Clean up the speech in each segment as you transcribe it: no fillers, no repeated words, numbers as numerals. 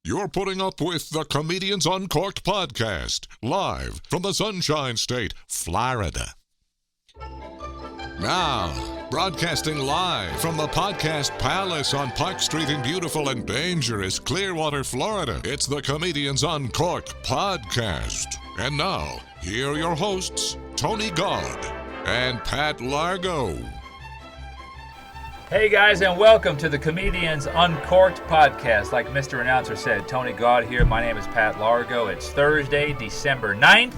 You're putting up with the Comedians Uncorked podcast, live from the Sunshine State, Florida. Now, broadcasting live from the Podcast Palace on Park Street in beautiful and dangerous Clearwater, Florida, it's the Comedians Uncorked podcast. And now, here are your hosts, Tony God and Pat Largo. Hey guys, and welcome to the Comedians Uncorked podcast. Like Mr. Announcer said, Tony God here. My name is Pat Largo. It's Thursday, December 9th,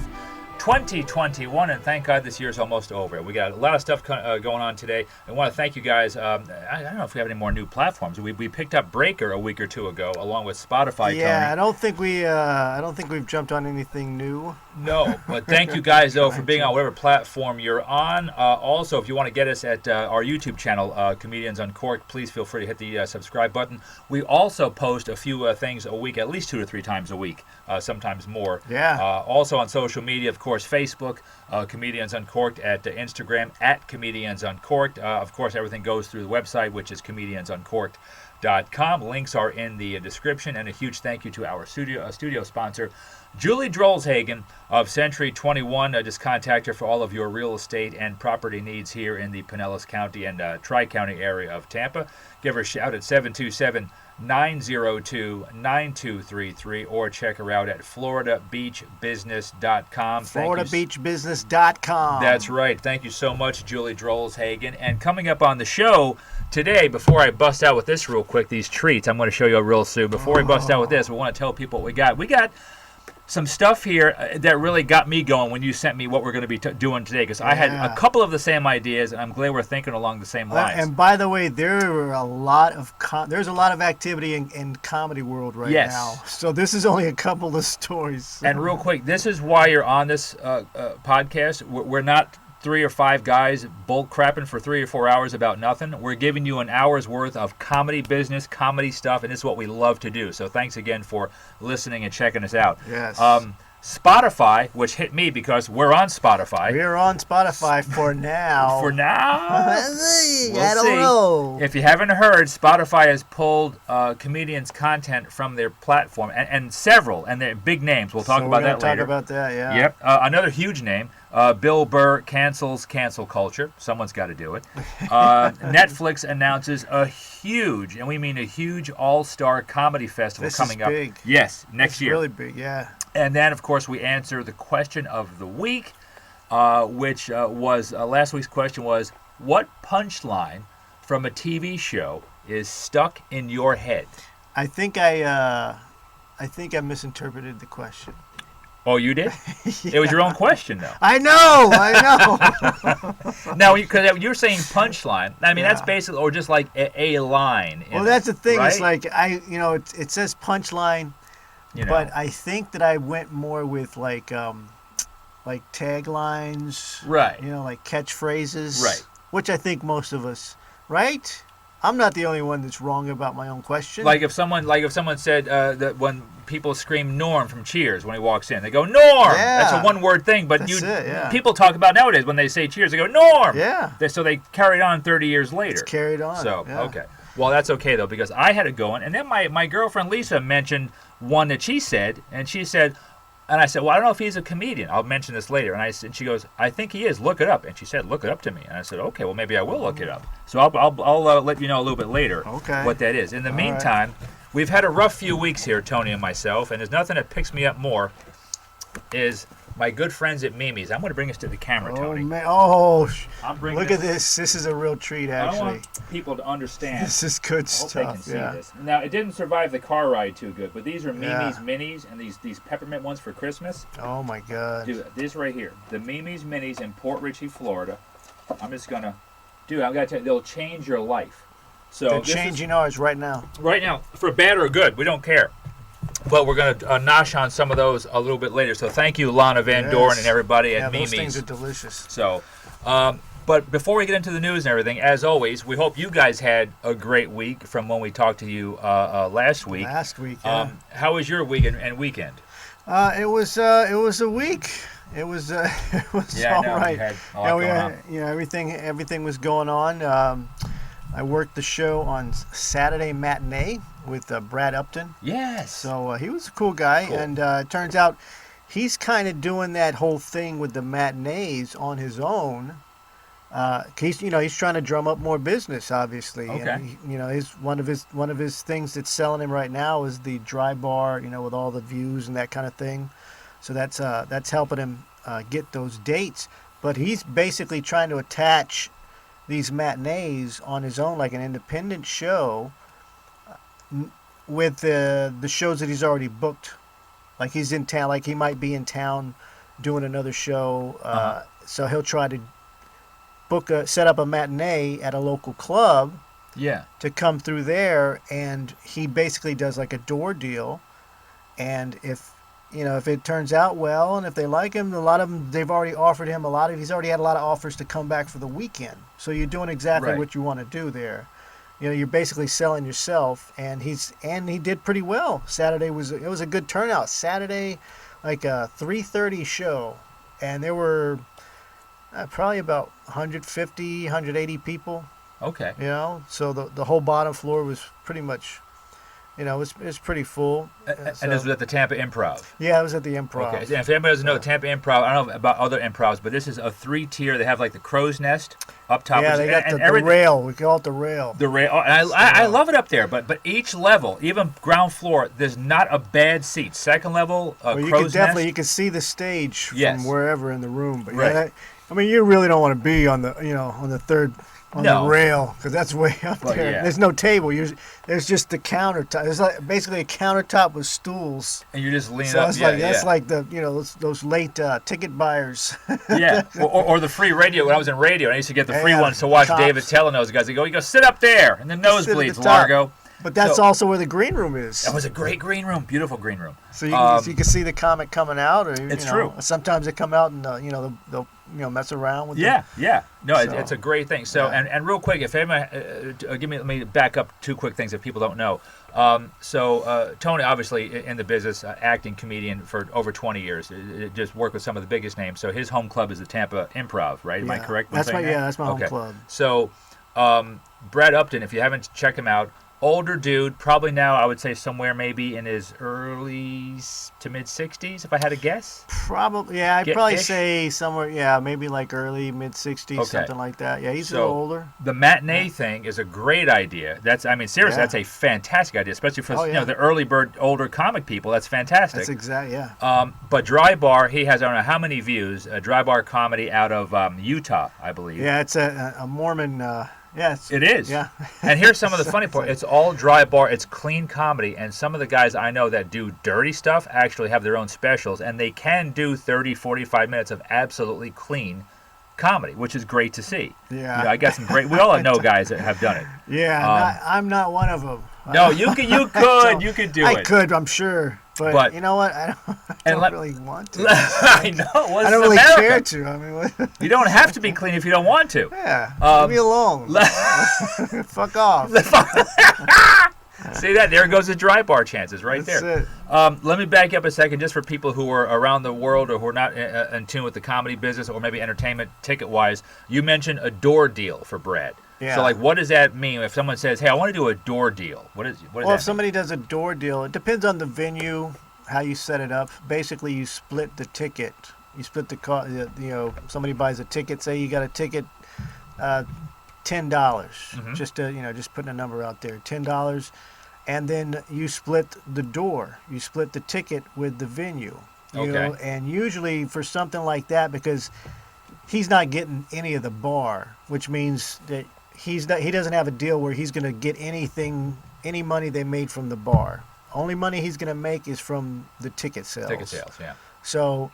2021, and thank God this year's almost over. We got a lot of stuff going on today. I want to thank you guys. I don't know if we have any more new platforms. We picked up Breaker a week or two ago, along with Spotify. Yeah, Tony. I don't think we've jumped on anything new. No, but thank you guys, though, for being on whatever platform you're on. Also, if you want to get us at our YouTube channel, Comedians Uncorked, please feel free to hit the subscribe button. We also post a few things a week, at least 2 to 3 times a week, sometimes more. Yeah. Also on social media, of course, Facebook, Comedians Uncorked, at Instagram, at Comedians Uncorked. Of course, everything goes through the website, which is comediansuncorked.com. Links are in the description, and a huge thank you to our studio sponsor, Julie Drolshagen of Century 21. Just contact her for all of your real estate and property needs here in the Pinellas County and Tri-County area of Tampa. Give her a shout at 727-902-9233 or check her out at floridabeachbusiness.com. floridabeachbusiness.com. That's right. Thank you so much, Julie Drolshagen. And coming up on the show today, before I bust out with this real quick, these treats I'm going to show you real soon. Before we bust out with this, we want to tell people what we got. We got some stuff here that really got me going when you sent me what we're going to be doing today, because I had a couple of the same ideas, and I'm glad we're thinking along the same lines. And by the way, there's a lot of activity in comedy world right now. So this is only a couple of stories. And real quick, this is why you're on this podcast. We're not 3 or 5 guys bull crapping for 3 or 4 hours about nothing. We're giving you an hour's worth of comedy business, comedy stuff, and this is what we love to do. So thanks again for listening and checking us out. Yes. Spotify, which hit me because we're on Spotify. We're on Spotify for now. For now? I don't know. If you haven't heard, Spotify has pulled comedians' content from their platform, and several, and they're big names. We'll talk about that later. Talk about that, yeah. Yep. Another huge name, Bill Burr cancels cancel culture. Someone's got to do it. Netflix announces a huge, and we mean a huge, all-star comedy festival coming up. This is big. Yes, next year. Really big, yeah. And then, of course, we answer the question of the week, which was last week's question was, what punchline from a TV show is stuck in your head? I think I misinterpreted the question. Oh, you did? Yeah. It was your own question, though. I know. Now, because you're saying punchline, I mean, that's basically, or just like a line. Well, that's the thing. Right? It's like, it says punchline. But I think that I went more with like taglines, right? Like catchphrases, right? Which I think most of us, right? I'm not the only one that's wrong about my own question. Like if someone said that when people scream Norm from Cheers when he walks in, they go Norm. Yeah. That's a one-word thing, but people talk about nowadays when they say Cheers, they go Norm. Yeah. So they carried on 30 years later. It's carried on. So okay. Well, that's okay though, because I had it going, and then my girlfriend Lisa mentioned one that she said, and I said, well, I don't know if he's a comedian. I'll mention this later. And she goes, I think he is. Look it up. And she said, look it up to me. And I said, okay, well, maybe I will look it up. So I'll let you know a little bit later what that is. In the meantime, we've had a rough few weeks here, Tony and myself, and there's nothing that picks me up more is my good friends at Mimi's. I'm going to bring this to the camera, Tony. Man. Look at this. This is a real treat, actually. I want people to understand. This is good stuff. I hope they can see this. Now, it didn't survive the car ride too good, but these are Mimi's Minis, and these peppermint ones for Christmas. Oh, my God. Dude, this right here. The Mimi's Minis in Port Richey, Florida. I'm just going to... Dude, I've got to tell you, they'll change your life. So they're changing ours right now. Right now. For bad or good. We don't care. But we're going to nosh on some of those a little bit later. So thank you, Lana Van Doren and everybody at Mimi's. Those things are delicious. So, but before we get into the news and everything, as always, we hope you guys had a great week from when we talked to you last week. Yeah. How was your week and weekend? It was a week. It was all right. Everything was going on. I worked the show on Saturday matinee, with Brad Upton. Yes. So he was a cool guy, Cool. and it turns out he's kind of doing that whole thing with the matinees on his own. He's trying to drum up more business, obviously. Okay. And his one of his things that's selling him right now is the dry bar, with all the views and that kind of thing. So that's helping him get those dates. But he's basically trying to attach these matinees on his own, like an independent show, with the shows that he's already booked. Like he's in town, like he might be in town doing another show. So he'll try to set up a matinee at a local club. Yeah. To come through there, and he basically does like a door deal. And if it turns out well, and if they like him, a lot of them, they've already offered him he's already had a lot of offers to come back for the weekend. So you're doing exactly Right. what you want to do there. You're basically selling yourself, and he did pretty well. Saturday was a good turnout. Saturday, like a 3:30 show, and there were probably about 150, 180 people. Okay. So the whole bottom floor was pretty much, it was pretty full. And this was at the Tampa Improv. Yeah, it was at the Improv. Okay. And if anybody doesn't know the Tampa Improv, I don't know about other improvs, but this is a 3-tier. They have like the crow's nest up top. Yeah, they got the rail. We call it the rail. The rail. Oh, and I love it up there, but each level, even ground floor, there's not a bad seat. Second level, crow's nest. You can see the stage from Yes. wherever in the room. But Right. you really don't want to be on the on the third. The rail, because that's way up there. Yeah. There's no table. There's just the countertop. There's like basically a countertop with stools. And you're just leaning So up. it's that's like the those late ticket buyers. Yeah, or the free radio. When I was in radio, I used to get the free ones to watch Cops. David telling those guys. They go, sit up there in the Sit at the nosebleeds, top. Largo. But that's also where the green room is. That was a great green room, beautiful green room. So you can see the comic coming out, or It's true. Sometimes they come out and they'll mess around with Yeah. No, So, it's a great thing. So and real quick, if anyone, let me back up 2 quick things if people don't know. Tony, obviously in the business, acting comedian for over 20 years, just worked with some of the biggest names. So his home club is the Tampa Improv, right? Am I correct? That's my home club. So Brad Upton, if you haven't checked him out, older dude, probably now I would say somewhere maybe in his early to mid 60s, if I had to guess. Probably, yeah. I'd probably say somewhere, maybe like early mid 60s, something like that. Yeah, he's a little older. The matinee thing is a great idea. Seriously, that's a fantastic idea, especially for the early bird, older comic people. That's fantastic. That's exact, yeah. But Dry Bar, he has I don't know how many views. A Dry Bar comedy out of Utah, I believe. Yeah, it's a Mormon. Yes, it is. Yeah. And here's some of the funny part. It's all dry bar. It's clean comedy. And some of the guys I know that do dirty stuff actually have their own specials. And they can do 30, 45 minutes of absolutely clean comedy, which is great to see. Yeah. I got some great. We all know guys that have done it. Yeah, I'm not one of them. No, you could do it. I could, I'm sure. But you know what? I don't really want to. I know. I don't really care to. I mean, what? You don't have to be clean if you don't want to. Yeah. Leave me alone. Fuck off. See that? There goes the Dry Bar chances right That's there. It. Let me back up a second just for people who are around the world or who are not in tune with the comedy business or maybe entertainment ticket-wise. You mentioned a door deal for Brad. Yeah. So, what does that mean if someone says, hey, I want to do a door deal? What does well, if somebody does a door deal, it depends on the venue, how you set it up. Basically, you split the ticket. You split the cost. Somebody buys a ticket. Say you got a ticket, $10. Just putting a number out there, $10, and then you split the door. You split the ticket with the venue. And usually for something like that, because he's not getting any of the bar, which means that he doesn't have a deal where he's going to get any money they made from the bar. Only money he's going to make is from the ticket sales. Ticket sales, yeah. So,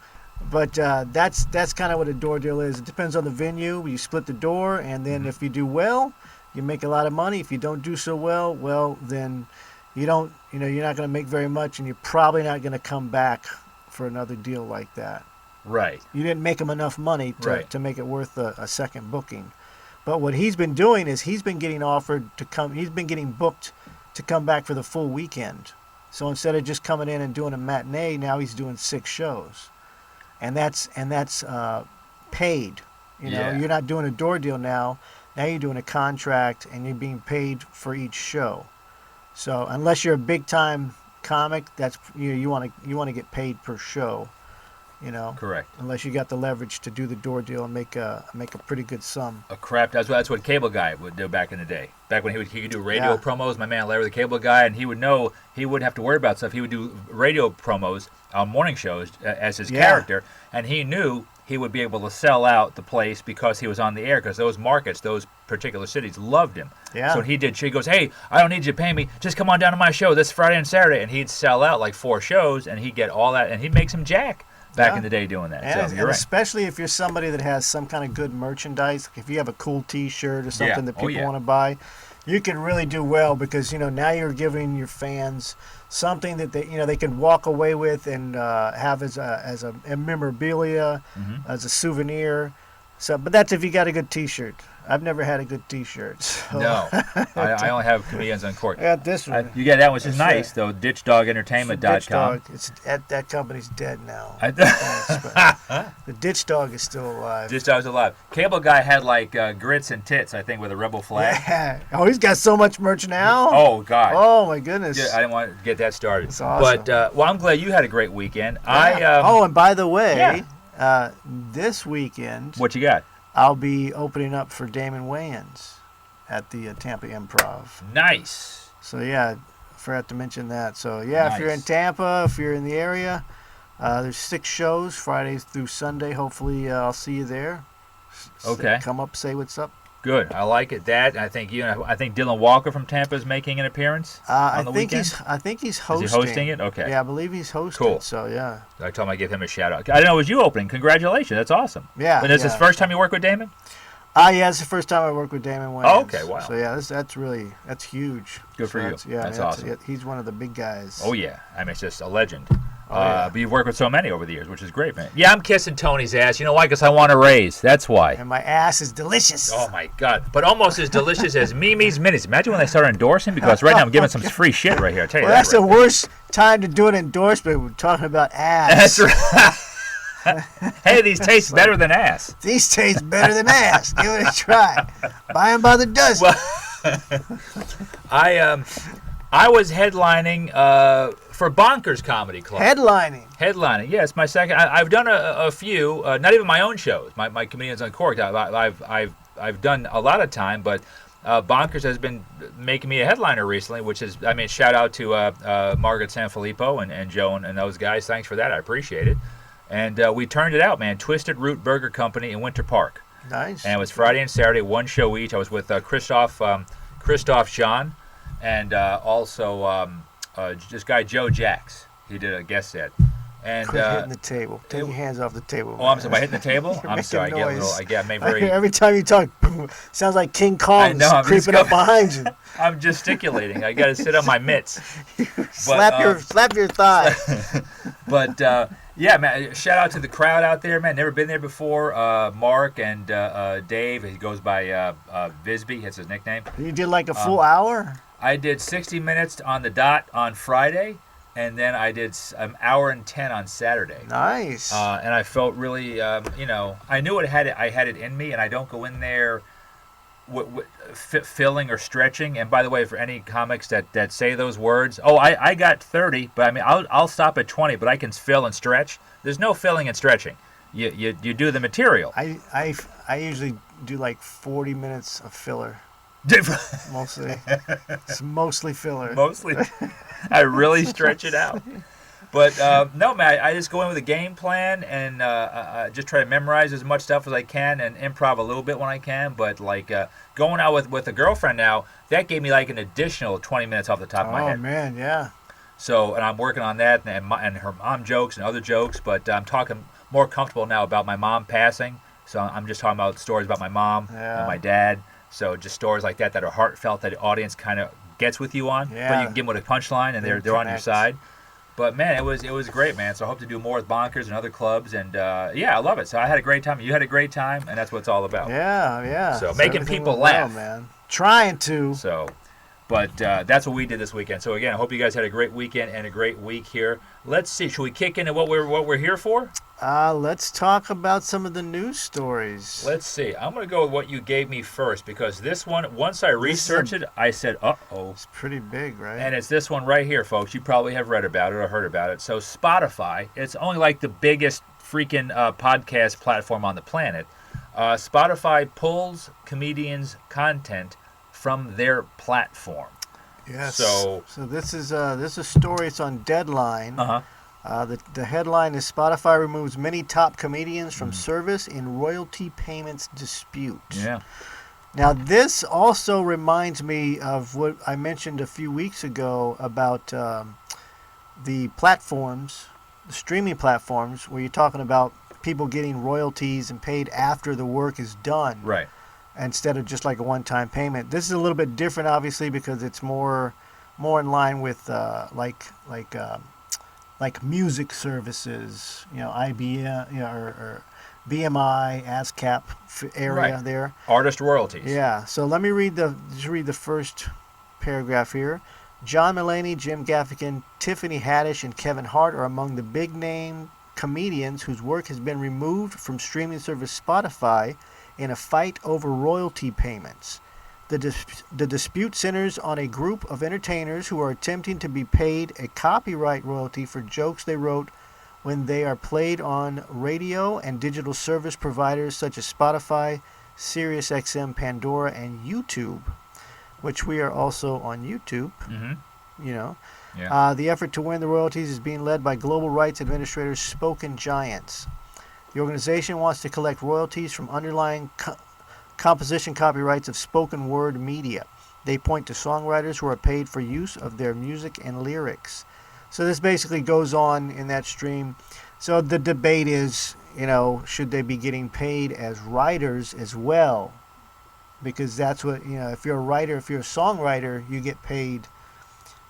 but that's kind of what a door deal is. It depends on the venue. You split the door, and then if you do well, you make a lot of money. If you don't do so well, then you're not going to make very much, and you're probably not going to come back for another deal like that. Right. You didn't make him enough money to make it worth a second booking. But what he's been doing is he's been getting booked to come back for the full weekend. So instead of just coming in and doing a matinee, now he's doing 6 shows. And that's paid. You're not doing a door deal now. Now you're doing a contract and you're being paid for each show. So unless you're a big time comic, that's you want to get paid per show. Correct. Unless you got the leverage to do the door deal and make a pretty good sum. A crap. That's what Cable Guy would do back in the day. Back when he could do radio promos. My man Larry, the Cable Guy, and he would know he wouldn't have to worry about stuff. He would do radio promos on morning shows as his character, and he knew he would be able to sell out the place because he was on the air. Because those markets, those particular cities, loved him. Yeah. So he goes, hey, I don't need you to pay me. Just come on down to my show this Friday and Saturday, and he'd sell out like 4 shows, and he'd get all that, and he'd make some jack. Back in the day doing that. And, so you're right. Especially if you're somebody that has some kind of good merchandise, like if you have a cool T-shirt or something that people want to buy, you can really do well because, now you're giving your fans something that they can walk away with and have as a memorabilia, as a souvenir. So, but that's if you got a good T-shirt. I've never had a good T-shirt. So. No, I only have Comedians on Court. I got this one. You got that one, which is nice, though. DitchDogEntertainment.com. That company's dead now. The Ditch Dog is still alive. Ditch Dog's alive. Cable Guy had like grits and tits, I think, with a rebel flag. Yeah. Oh, he's got so much merch now. Oh God. Oh my goodness. Yeah, I didn't want to get that started. That's awesome. But I'm glad you had a great weekend. Yeah. And by the way, this weekend, what you got? I'll be opening up for Damon Wayans at the Tampa Improv. Nice. So I forgot to mention that. So if you're in Tampa, if you're in the area, there's 6 shows, Friday through Sunday. Hopefully, I'll see you there. Okay. Come up, say what's up. Good. I like it. I think Dylan Walker from Tampa is making an appearance on the weekend. I think he's hosting. Is he hosting it? Okay. Yeah, I believe he's hosting. Cool. So I told him I'd give him a shout out. I didn't know it was you opening. Congratulations. That's awesome. Yeah. And is this the first time you work with Damon? It's the first time I work with Damon Wayans. Oh, okay. Wow. So that's huge. Good for you. That's awesome. He's one of the big guys. Oh yeah. I mean, it's just a legend. But you've worked with so many over the years, which is great, man. Yeah, I'm kissing Tony's ass. You know why? Because I want a raise. That's why. And my ass is delicious. Oh, my God. But almost as delicious as Mimi's Minis. Imagine when they start endorsing, because right now I'm giving some free shit right here. I tell you that's the worst time to do an endorsement. We're talking about ass. That's right. Hey, these taste better than ass. These taste better than ass. Give it a try. Buy them by the dozen. Well, I was headlining for Bonkers Comedy Club. Headlining, yes. My second. I've done a few, not even my own shows. My Comedians Uncorked. I've done a lot of time, but Bonkers has been making me a headliner recently, which is, shout out to Margaret Sanfilippo and Joe and those guys. Thanks for that. I appreciate it. And we turned it out, man. Twisted Root Burger Company in Winter Park. Nice. And it was Friday and Saturday, 1 show each. I was with Christoph Jean. And also this guy Joe Jacks, he did a guest set. And quit hitting the table. Take your hands off the table. Oh, I'm sorry. By hitting the table? I'm sorry. I get very. Every time you talk, sounds like King Kong creeping up behind you. I'm gesticulating. I got to sit on my mitts. Slap your thigh. But yeah, man. Shout out to the crowd out there, man. Never been there before. Mark and Dave. He goes by Visby. That's his nickname. You did like a full hour. I did 60 minutes on the dot on Friday, and then I did an hour and 10 on Saturday. Nice. And I felt really, I knew I had it in me, and I don't go in there filling or stretching. And by the way, for any comics that say those words, I got 30, but I'll stop at 20, but I can fill and stretch. There's no filling and stretching. You do the material. I usually do like 40 minutes of filler. Mostly. It's mostly filler. Mostly. I really stretch it out. But no, man, I just go in with a game plan and just try to memorize as much stuff as I can and improv a little bit when I can. But like going out with a girlfriend now, that gave me like an additional 20 minutes off the top of my head. Oh, man, yeah. So, and I'm working on that and her mom jokes and other jokes, but I'm talking more comfortable now about my mom passing. So I'm just talking about stories about my mom and my dad. So just stories like that are heartfelt, that the audience kind of gets with you on. Yeah. But you can give them with a punchline, and they're on your side. But, man, it was great, man. So I hope to do more with Bonkers and other clubs. And, I love it. So I had a great time. You had a great time, and that's what it's all about. Yeah. So making people laugh. Well, man. Trying to. So, but that's what we did this weekend. So, again, I hope you guys had a great weekend and a great week here. Let's see. Should we kick into what we're here for? Let's talk about some of the news stories. Let's see. I'm going to go with what you gave me first because this one, once I researched it, I said, uh-oh. It's pretty big, right? And it's this one right here, folks. You probably have read about it or heard about it. So Spotify, it's only like the biggest freaking podcast platform on the planet. Spotify pulls comedians' content from their platform. Yes. So this is a story. It's on Deadline. The headline is Spotify removes many top comedians from service in royalty payments dispute. Yeah. Now this also reminds me of what I mentioned a few weeks ago about the platforms, the streaming platforms, where you're talking about people getting royalties and paid after the work is done. Right. Instead of just like a one-time payment. This is a little bit different, obviously, because it's more in line with like music services, IBM, or BMI, ASCAP area there. Artist royalties. Yeah. So let me read the first paragraph here. John Mulaney, Jim Gaffigan, Tiffany Haddish, and Kevin Hart are among the big-name comedians whose work has been removed from streaming service Spotify in a fight over royalty payments. The dispute centers on a group of entertainers who are attempting to be paid a copyright royalty for jokes they wrote when they are played on radio and digital service providers such as Spotify, SiriusXM, Pandora, and YouTube, which we are also on YouTube. Mm-hmm. Yeah. The effort to win the royalties is being led by global rights administrators Spoken Giants. The organization wants to collect royalties from underlying composition copyrights of spoken word media. They point to songwriters who are paid for use of their music and lyrics. So this basically goes on in that stream. So the debate is, should they be getting paid as writers as well? Because that's what, if you're a writer, if you're a songwriter, you get paid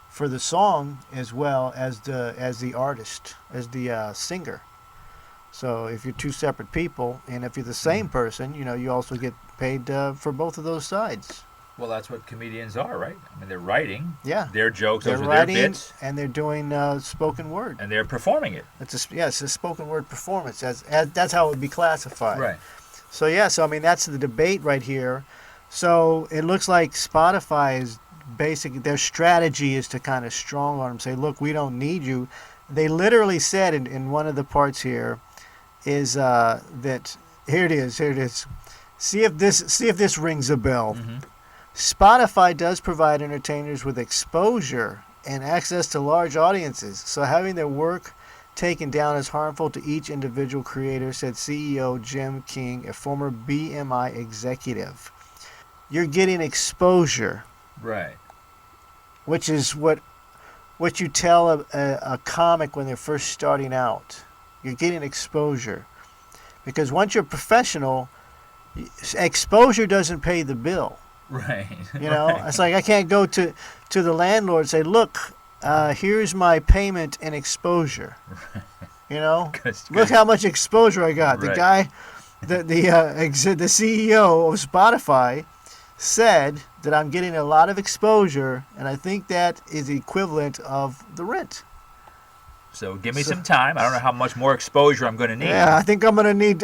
for the song as well as the artist, as the singer. So if you're two separate people, and if you're the same person, you also get paid for both of those sides. Well, that's what comedians are, right? I mean, they're writing their jokes, they're those writing, are their bits. And they're doing spoken word. And they're performing it. It's a spoken word performance. That's how it would be classified. Right. So, that's the debate right here. So it looks like Spotify is basically, their strategy is to kind of strong on them, say, look, we don't need you. They literally said in one of the parts here, is that here it is. See if this rings a bell. Mm-hmm. Spotify does provide entertainers with exposure and access to large audiences, so having their work taken down is harmful to each individual creator, said CEO Jim King, a former BMI executive. You're getting exposure, right? Which is what you tell a comic when they're first starting out. You're getting exposure. Because once you're professional, exposure doesn't pay the bill. Right. Right. It's like I can't go to the landlord and say, look, here's my payment and exposure. Right. Look how much exposure I got. Right. The guy, the CEO of Spotify said that I'm getting a lot of exposure, and I think that is the equivalent of the rent. So give me some time. I don't know how much more exposure I'm going to need. Yeah, I think I need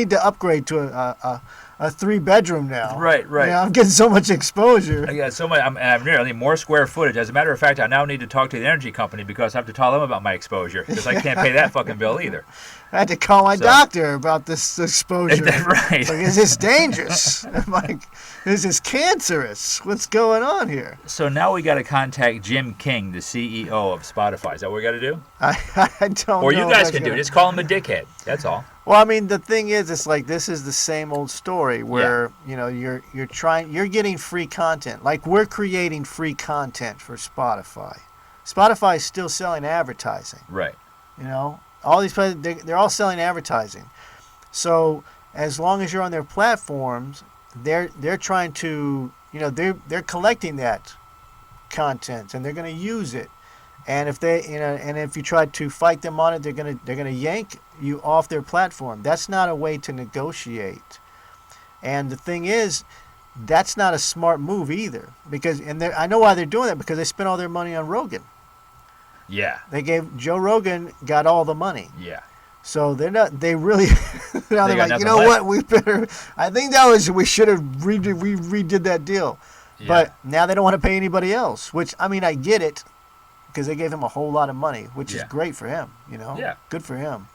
to upgrade to a 3-bedroom now. Right. I'm getting so much exposure. I got so much. I need more square footage. As a matter of fact, I now need to talk to the energy company because I have to tell them about my exposure because I can't pay that fucking bill either. I had to call my doctor about this exposure. That's right. It's like, is this dangerous? I'm like, is this cancerous? What's going on here? So now we got to contact Jim King, the CEO of Spotify. Is that what we got to do? I don't know. Or you guys can do it. Just call him a dickhead. That's all. Well, I mean, the thing is, it's like this is the same old story where you're getting free content. Like we're creating free content for Spotify. Spotify is still selling advertising. Right. All these places, they're all selling advertising. So as long as you're on their platforms, they're trying to they're collecting that content and they're going to use it. And if if you try to fight them on it, they're gonna yank you off their platform. That's not a way to negotiate. And the thing is, that's not a smart move either. I know why they're doing that, because they spent all their money on Rogan. Yeah. Joe Rogan got all the money. Yeah. So they really, now they're like, you know left. what, I think we should have redid that deal. Yeah. But now they don't want to pay anybody else, which, I mean, I get it, because they gave him a whole lot of money, which is great for him, Yeah. Good for him.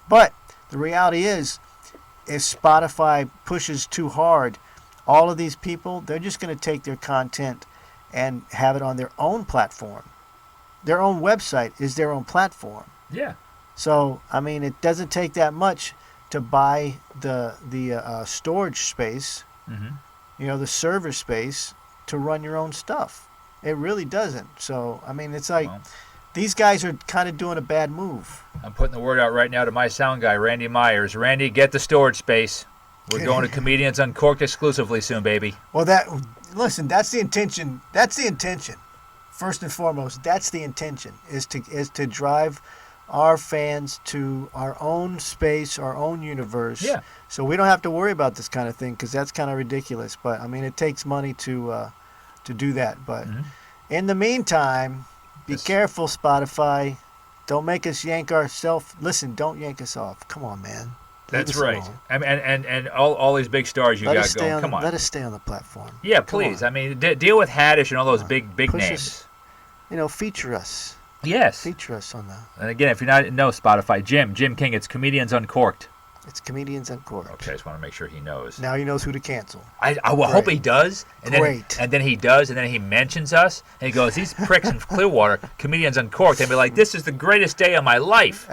But the reality is, if Spotify pushes too hard, all of these people, they're just going to take their content and have it on their own platform. Their own website is their own platform. Yeah. So, I mean, it doesn't take that much to buy the storage space, the server space, to run your own stuff. It really doesn't. So, I mean, it's like these guys are kind of doing a bad move. I'm putting the word out right now to my sound guy, Randy Myers. Randy, get the storage space. We're going to Comedians Uncorked exclusively soon, baby. Well, listen, that's the intention. That's the intention. First and foremost, that's the intention, is to drive our fans to our own space, our own universe. Yeah. So we don't have to worry about this kind of thing, because that's kind of ridiculous. But I mean, it takes money to do that. But in the meantime, be careful, Spotify. Don't make us yank ourselves. Listen, don't yank us off. Come on, man. That's right. And all these big stars you got going. Come on. Let us stay on the platform. Yeah, please. I mean, deal with Haddish and all those big Push names. Us, feature us. Yes. Feature us on that. And again, if you're not know Spotify, Jim King, it's Comedians Uncorked. It's Comedians Uncorked. Okay, I just want to make sure he knows. Now he knows who to cancel. I hope he does. And Great. Then he does, and then he mentions us, and he goes, these pricks in Clearwater, Comedians Uncorked, and be like, this is the greatest day of my life.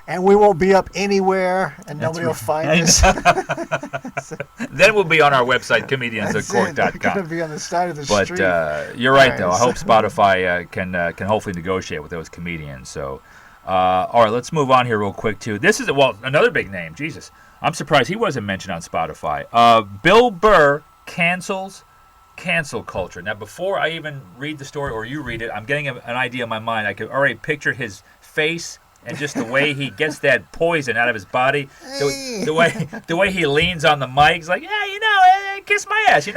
And we won't be up anywhere, and nobody will find us. Then we'll be on our website, comediansuncorked.com. We're going to be on the side of the street. But you're right, though. I hope Spotify can hopefully negotiate with those comedians. So, all right, let's move on here real quick, too. This is, another big name. Jesus. I'm surprised he wasn't mentioned on Spotify. Bill Burr cancels cancel culture. Now, before I even read the story or you read it, I'm getting an idea in my mind. I could already picture his face and just the way he gets that poison out of his body. The way he leans on the mic. He's like, kiss my ass,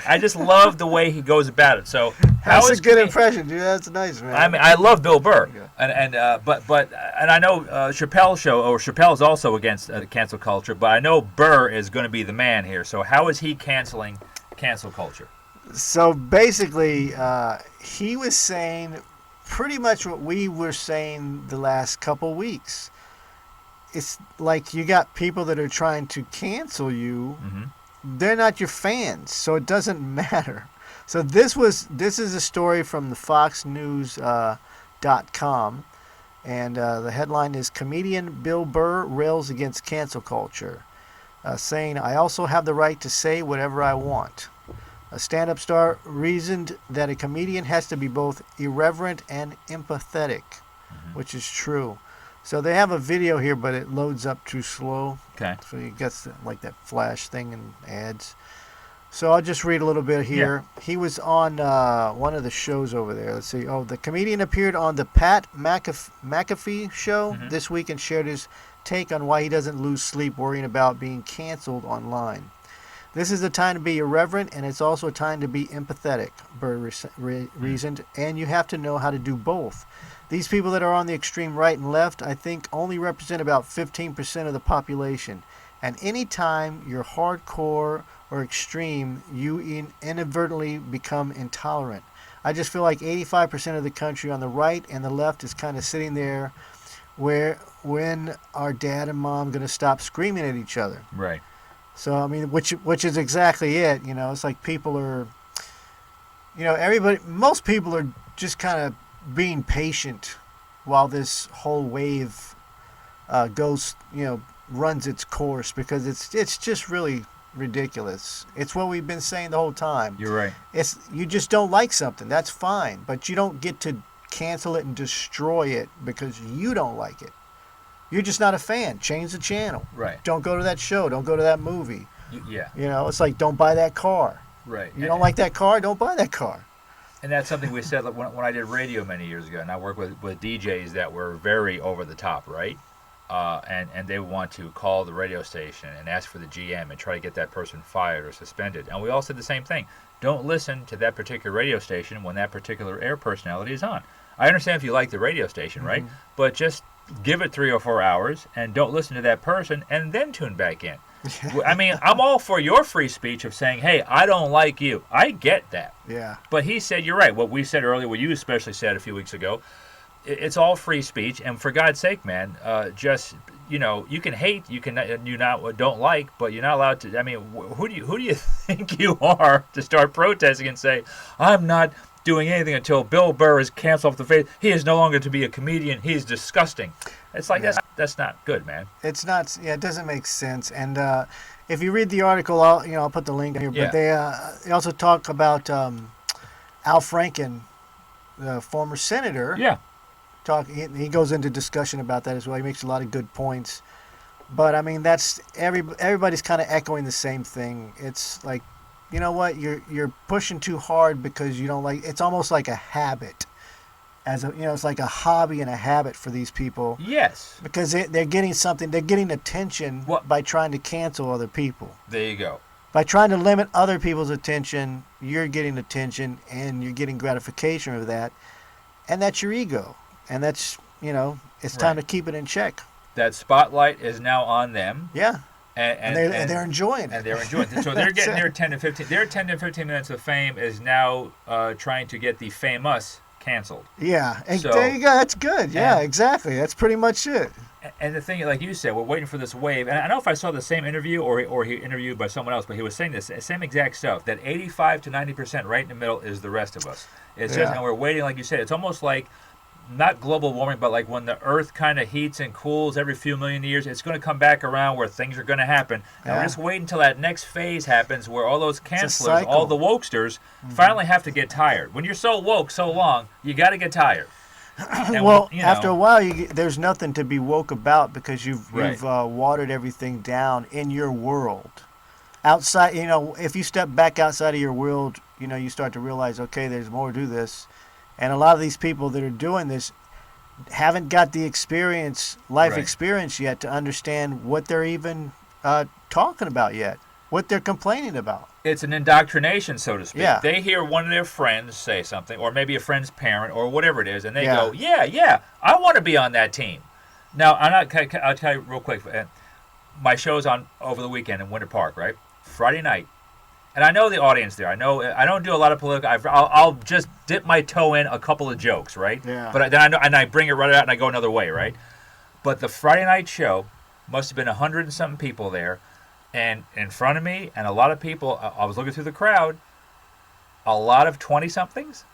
I just love the way he goes about it. So that's a good impression, dude. That's nice, man. I mean, I love Bill Burr, and I know Chappelle's also against cancel culture, but I know Burr is going to be the man here. So how is he canceling cancel culture? So basically, he was saying pretty much what we were saying the last couple weeks. It's like you got people that are trying to cancel you. They're not your fans, so it doesn't matter. So this is a story from the FoxNews.com, and the headline is "Comedian Bill Burr rails against cancel culture, saying I also have the right to say whatever I want." A stand-up star reasoned that a comedian has to be both irreverent and empathetic, which is true. So they have a video here, but it loads up too slow. Okay. So you get like that flash thing and ads. So I'll just read a little bit here. Yeah. He was on one of the shows over there. Let's see. Oh, the comedian appeared on the Pat McAfee show this week and shared his take on why he doesn't lose sleep worrying about being canceled online. This is the time to be irreverent, and it's also a time to be empathetic, Burr reasoned, and you have to know how to do both. These people that are on the extreme right and left, I think, only represent about 15% of the population. And any time you're hardcore or extreme, you inadvertently become intolerant. I just feel like 85% of the country on the right and the left is kind of sitting there when are dad and mom going to stop screaming at each other? Right. So, I mean, which is exactly it. It's like people are, most people are just kind of being patient while this whole wave runs its course, because it's just really ridiculous. It's what we've been saying the whole time. You're right. You just don't like something. That's fine, but you don't get to cancel it and destroy it because you don't like it. You're just not a fan. Change the channel. Right. Don't go to that show. Don't go to that movie. Yeah. It's like, don't buy that car. Right. You don't like that car? Don't buy that car. And that's something we said when I did radio many years ago, and I worked with DJs that were very over the top, right? And they want to call the radio station and ask for the GM and try to get that person fired or suspended. And we all said the same thing. Don't listen to that particular radio station when that particular air personality is on. I understand if you like the radio station, right? But just give it 3 or 4 hours and don't listen to that person and then tune back in. I mean, I'm all for your free speech of saying, hey, I don't like you. I get that. Yeah. But he said, you're right. What we said earlier, what you especially said a few weeks ago, it's all free speech. And for God's sake, man, just, you can hate, don't like, but you're not allowed to. I mean, who do you think you are to start protesting and say, I'm not doing anything until Bill Burr is canceled off the face. He is no longer to be a comedian. He's disgusting. It's like, that's not good, man. It's not. Yeah, it doesn't make sense. And if you read the article, I'll put the link in here. But they also talk about Al Franken, the former senator. Yeah. He goes into discussion about that as well. He makes a lot of good points. But I mean, that's everybody's kind of echoing the same thing. It's like, you know what? You're pushing too hard because you don't like. It's almost like a habit. It's like a hobby and a habit for these people. Yes. Because they're getting something. They're getting attention by trying to cancel other people. There you go. By trying to limit other people's attention, you're getting attention and you're getting gratification of that, and that's your ego. And that's it's time to keep it in check. That spotlight is now on them. Yeah. And they're enjoying it. And they're enjoying it. So they're getting their 10 to 15. Their 10 to 15 minutes of fame is now trying to get the famous canceled. Yeah. And there you go. That's good. Yeah, exactly. That's pretty much it. And the thing, like you said, we're waiting for this wave. And I don't know if I saw the same interview or he interviewed by someone else, but he was saying this same exact stuff. That 85 to 90% right in the middle is the rest of us. It's just, and we're waiting, like you said. It's almost like, not global warming, but like when the Earth kind of heats and cools every few million years, it's going to come back around where things are going to happen. And we're just waiting until that next phase happens where all those cancelers, all the wokesters, finally have to get tired. When you're so woke so long, you got to get tired. And after a while, there's nothing to be woke about because you've watered everything down in your world. Outside, if you step back outside of your world, you start to realize, okay, there's more to this. And a lot of these people that are doing this haven't got the life experience yet to understand what they're even talking about yet, what they're complaining about. It's an indoctrination, so to speak. Yeah. They hear one of their friends say something, or maybe a friend's parent, or whatever it is, and they go, yeah, I want to be on that team. Now, I'll tell you real quick. My show's on over the weekend in Winter Park, right? Friday night. And I know the audience there. I know I don't do a lot of political. I'll just dip my toe in a couple of jokes, right? Yeah. But then I know, and I bring it right out and I go another way, right? But the Friday night show must have been 100 and something people there, and in front of me, and a lot of people. I was looking through the crowd. A lot of 20-somethings.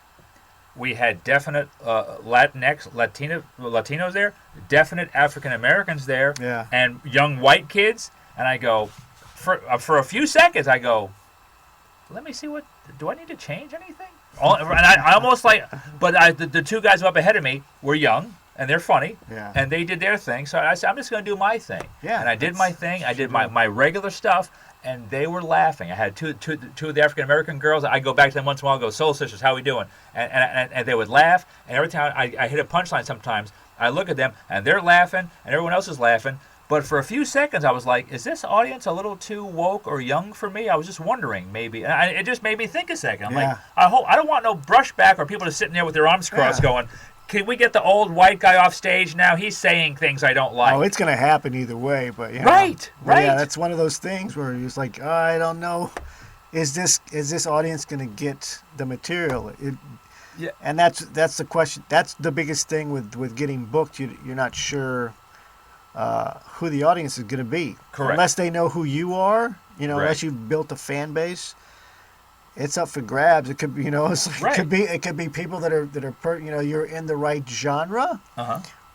We had definite Latinos there, definite African Americans there, and young white kids. And I go, for a few seconds, I go, let me see do I need to change anything? And I almost but the two guys up ahead of me were young, and they're funny, and they did their thing. So I said, I'm just going to do my thing. Yeah, and I did my thing. I did my regular stuff, and they were laughing. I had two of the African-American girls. I go back to them once in a while and go, Soul Sisters, how we doing? And they would laugh, and every time I hit a punchline sometimes, I look at them, and they're laughing, and everyone else is laughing. But for a few seconds, I was like, is this audience a little too woke or young for me? I was just wondering, maybe. And it just made me think a second. I'm like, I don't want no brushback or people just sitting there with their arms crossed going, can we get the old white guy off stage now? He's saying things I don't like. Oh, it's going to happen either way. But Right. Yeah, that's one of those things where it's like, I don't know. Is this audience going to get the material? And that's the question. That's the biggest thing with getting booked. You're not sure who the audience is going to be. Correct. Unless they know who you are, unless you've built a fan base, it's up for grabs. It could be, it could be people that are you're in the right genre,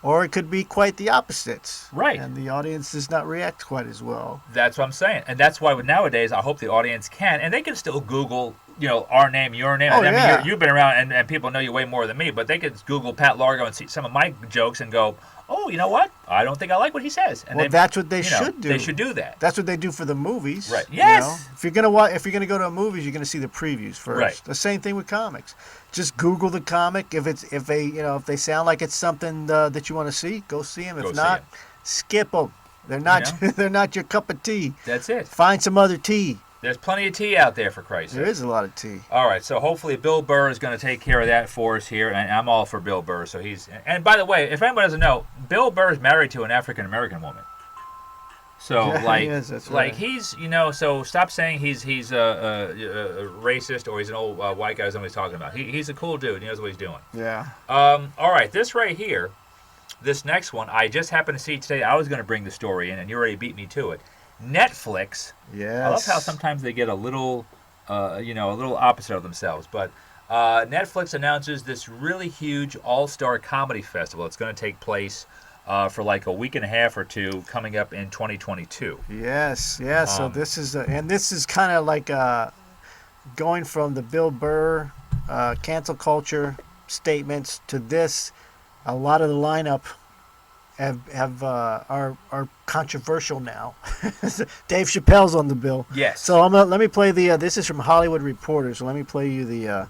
or it could be quite the opposites. Right. And the audience does not react quite as well. That's what I'm saying, and that's why nowadays I hope the audience can, and they can still Google, our name, your name. Oh, I mean, you've been around, and people know you way more than me, but they could Google Pat Largo and see some of my jokes and go, oh, you know what? I don't think I like what he says. And that's what they should do. They should do that. That's what they do for the movies. Right. Yes. If you're gonna go to a movies, you're gonna see the previews first. Right. The same thing with comics. Just Google the comic. If they sound like it's something that you want to see, go see them. If not, skip them. They're not they're not your cup of tea. That's it. Find some other tea. There's plenty of tea out there, for Christ's sake. There is a lot of tea. All right, so hopefully Bill Burr is going to take care of that for us here, and I'm all for Bill Burr. So he's, and by the way, if anyone doesn't know, Bill Burr is married to an African American woman. So Yeah, he is, that's right. he's, so stop saying he's a racist or he's an old white guy who knows what he's talking about. He's a cool dude. He knows what he's doing. Yeah. All right, this right here, this next one, I just happened to see today. I was going to bring the story in, and you already beat me to it. Netflix. Yes. I love how sometimes they get a little, a little opposite of themselves. But Netflix announces this really huge all-star comedy festival. It's going to take place for like a week and a half or two coming up in 2022. Yes. Yeah. So this is kind of like going from the Bill Burr cancel culture statements to this. A lot of the lineup are controversial now. Dave Chappelle's on the bill. Yes. So let me play the. This is from Hollywood Reporter. So let me play you the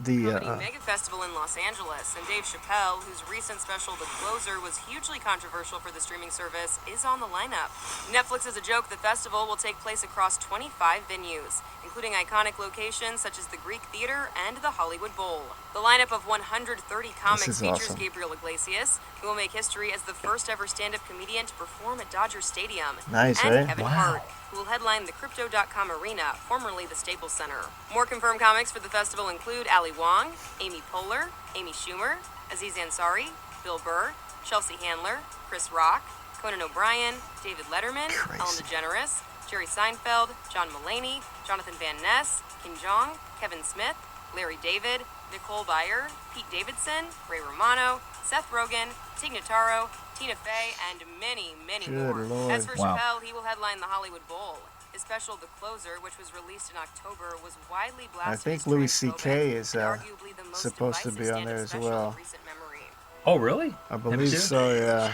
Comedy Mega Festival in Los Angeles, and Dave Chappelle, whose recent special The Closer was hugely controversial for the streaming service, is on the lineup. Netflix is a joke the festival will take place across 25 venues, including iconic locations such as the Greek Theater and the Hollywood Bowl. The lineup of 130 comics features awesome. Gabriel Iglesias, who will make history as the first ever stand-up comedian to perform at Dodger Stadium, Nice, and eh? Kevin Wow. Hart, who will headline the Crypto.com Arena, formerly the Staples Center. More confirmed comics for the festival include Ali Wong, Amy Poehler, Amy Schumer, Aziz Ansari, Bill Burr, Chelsea Handler, Chris Rock, Conan O'Brien, David Letterman, Crazy. Ellen DeGeneres, Jerry Seinfeld, John Mulaney, Jonathan Van Ness, Kim Jong, Kevin Smith, Larry David, Nicole Byer, Pete Davidson, Ray Romano, Seth Rogen, Tig Notaro, Tina Fey, and many, many Good more. Lord. As for Wow. Chappelle, he will headline the Hollywood Bowl. His special, The Closer, which was released in October, was widely blasted. I think as Louis transphobic C.K. is and arguably the most supposed to divisive be on there stand-up as special well. in recent memory. Oh, really? I Never believe seen it? so, yeah.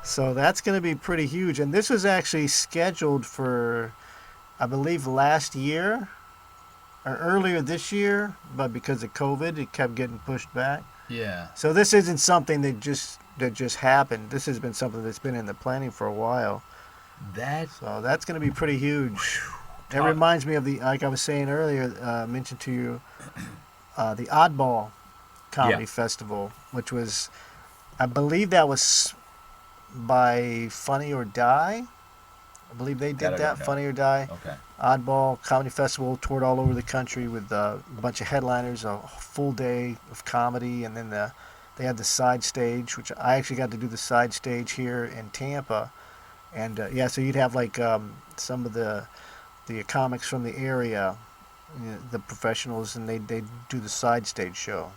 So that's going to be pretty huge. And this was actually scheduled for, I believe, last year or earlier this year, but because of COVID, it kept getting pushed back. Yeah. So this isn't something that just happened. This has been something that's been in the planning for a while. So that's going to be pretty huge. It reminds me of the, like I was saying earlier, mentioned to you, the Oddball Comedy Festival, which was, I believe that was by Funny or Die. I believe they did That I that, don't know. Funny or Die. Okay. Oddball Comedy Festival, toured all over the country with a bunch of headliners, a full day of comedy, and then they had the side stage, which I actually got to do the side stage here in Tampa. And so you'd have like some of the comics from the area, the professionals, and they do the side stage show.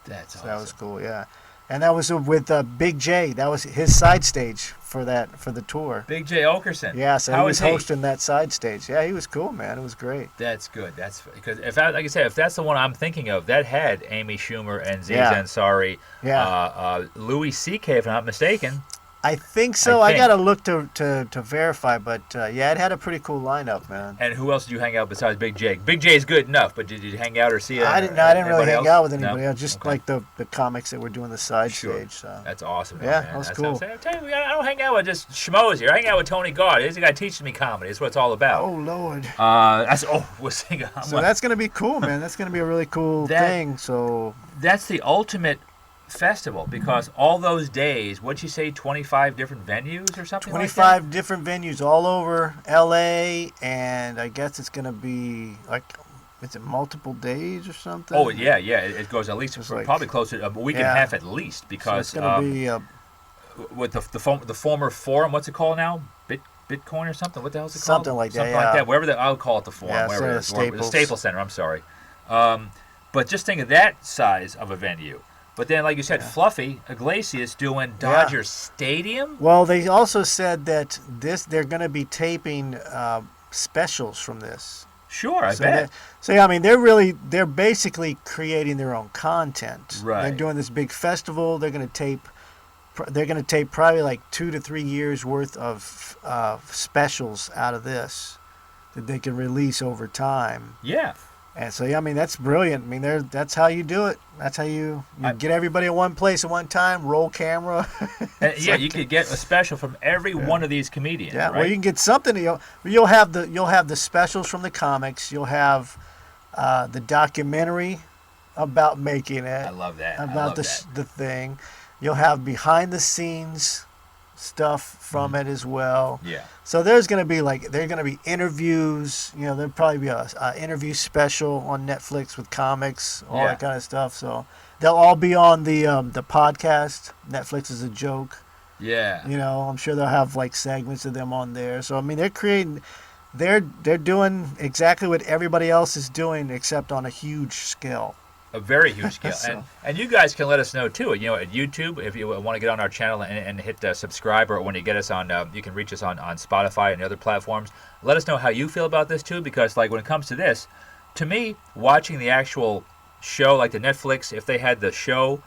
That's So awesome. that was cool, yeah. And that was with Big J. That was his side stage for the tour. Big J. Okerson. Yeah, so How he was is he? hosting that side stage. Yeah, he was cool, man. It was great. That's good. That's because like I said, if that's the one I'm thinking of, that had Amy Schumer and Aziz Yeah. Ansari, Yeah. Louis C.K. if I'm not mistaken. I think so. I I think. got to look to verify, but yeah, it had a pretty cool lineup, man. And who else did you hang out besides Big J? Big J is good enough, but did you hang out or see? I didn't really anybody hang else? out with No? anybody. Just Okay. like the comics that were doing the side Sure. stage. So. That's awesome. Yeah, man. that was That's cool. what I'm saying. I tell you, I don't hang out with just schmoes here. I hang out with Tony Gard. He's the guy teaching me comedy. That's what it's all about. Oh Lord. We're singing. So that's gonna be cool, man. That's gonna be a really cool thing. So That's the ultimate festival because all those days, what'd you say, 25 different venues or something 25 different venues all over LA, and I guess it's gonna be like, is it multiple days or something? Oh yeah. It goes at least It's for like- probably close to a week and a Yeah. half at least So because it's gonna be with the former forum, what's it called now? Bitcoin or something? What the hell is it called? Something like that, Something yeah. like that. Wherever I'll call it the forum. Yeah, wherever so it the is. Staples. The Staples Center. I'm sorry. But just think of that size of a venue. But then, like you said, Fluffy Iglesias doing Dodger Stadium. Well, they also said that they're gonna be taping specials from this. Sure, I bet. Yeah, I mean, they're basically creating their own content. Right. They're doing this big festival. They're gonna tape probably like 2 to 3 years worth of specials out of this that they can release over time. Yeah. And so, yeah, I mean, that's brilliant. I mean, that's how you do it. That's how you get everybody in one place at one time, roll camera. Yeah, you could get a special from every one of these comedians. Yeah, right? well, you can get something. You'll have the specials from the comics. You'll have the documentary about making it. I love that. About the thing. You'll have behind the scenes stuff from it as well. Yeah. So there's going to be interviews. You know, there'll probably be a interview special on Netflix with comics, all that kind of stuff. So they'll all be on the podcast. Netflix is a joke. Yeah. You know, I'm sure they'll have like segments of them on there. So I mean, they're doing exactly what everybody else is doing, except on a huge scale. A very huge scale. And you guys can let us know, too, you know, at YouTube, if you want to get on our channel and hit subscribe, or when you get us on, you can reach us on Spotify and other platforms. Let us know how you feel about this, too, because, like, when it comes to this, to me, watching the actual show, like the Netflix, if they had the show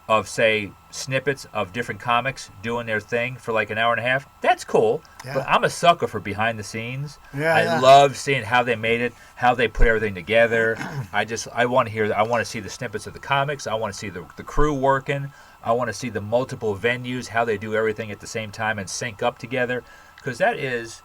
of, say, snippets of different comics doing their thing for like an hour and a half, that's cool. Yeah. But I'm a sucker for behind the scenes. I love seeing how they made it, how they put everything together. I want to see the snippets of the comics. I want to see the crew working. I want to see the multiple venues, how they do everything at the same time and sync up together, because that is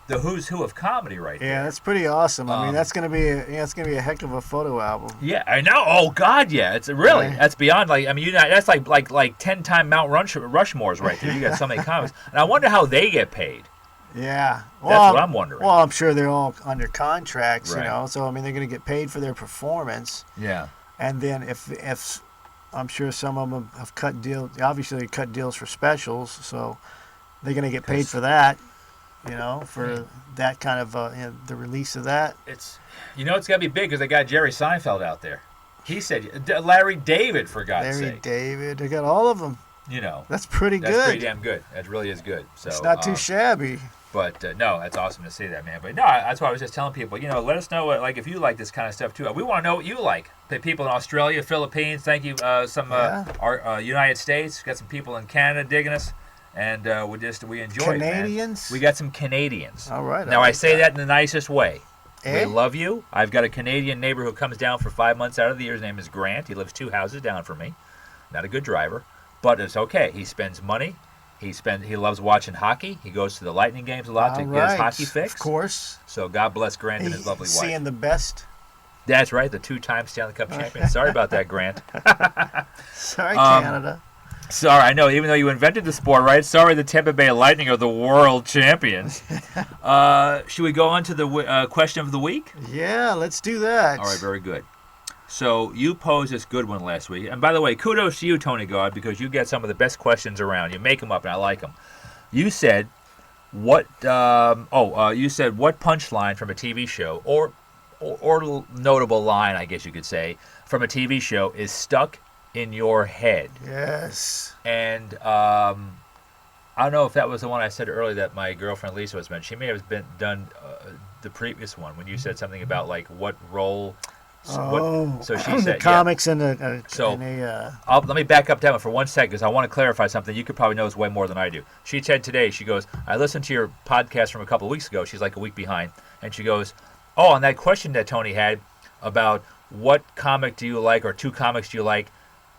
the who's who of comedy right there. Yeah, that's pretty awesome. I mean, that's gonna be a heck of a photo album. Yeah, I know. Oh God, yeah. It's really that's beyond like, I mean, that's like 10-time Mount Rushmores right there. You got so many comics, and I wonder how they get paid. Yeah, well, that's what I'm wondering. Well, I'm sure they're all under contracts, right. You know. So I mean, they're gonna get paid for their performance. Yeah. And then if I'm sure some of them have cut deals. Obviously, they cut deals for specials, so they're gonna get paid for that. You know, for that kind of the release of that. It's got to be big because they got Jerry Seinfeld out there. He said Larry David, for God's sake. Larry David, they got all of them. You know, that's pretty good. That's pretty damn good. That really is good. So it's not too shabby. But no, that's awesome to see that, man. But no, that's why I was just telling people, you know, let us know like if you like this kind of stuff too. We want to know what you like. The people in Australia, Philippines, thank you. Our United States, got some people in Canada digging us. And we enjoy Canadians? it, man. We got some Canadians. All right. Now, I say that in the nicest way. We love you. I've got a Canadian neighbor who comes down for 5 months out of the year. His name is Grant. He lives 2 houses down from me. Not a good driver, but it's okay. He spends money. He loves watching hockey. He goes to the Lightning games a lot to get his hockey fix. Of course. So God bless Grant and his lovely wife. Seeing the best. That's right, the 2-time Stanley Cup champion. Sorry about that, Grant. Sorry, Canada. Sorry, I know, even though you invented the sport, right? Sorry, the Tampa Bay Lightning are the world champions. Should we go on to the question of the week? Yeah, let's do that. All right, very good. So you posed this good one last week. And by the way, kudos to you, Tony God, because you get some of the best questions around. You make them up, and I like them. You said, what punchline from a TV show, or notable line, I guess you could say, from a TV show is stuck in your head? Yes. And I don't know if that was the one I said earlier that my girlfriend Lisa was mentioned. She may have done the previous one when you said something about like what role. So she said comics and let me back up that one for 1 second because I want to clarify something. You could probably know this way more than I do. She said today, she goes, I listened to your podcast from a couple of weeks ago. She's like a week behind, and she goes, on that question that Tony had about what comic do you like, or 2 comics do you like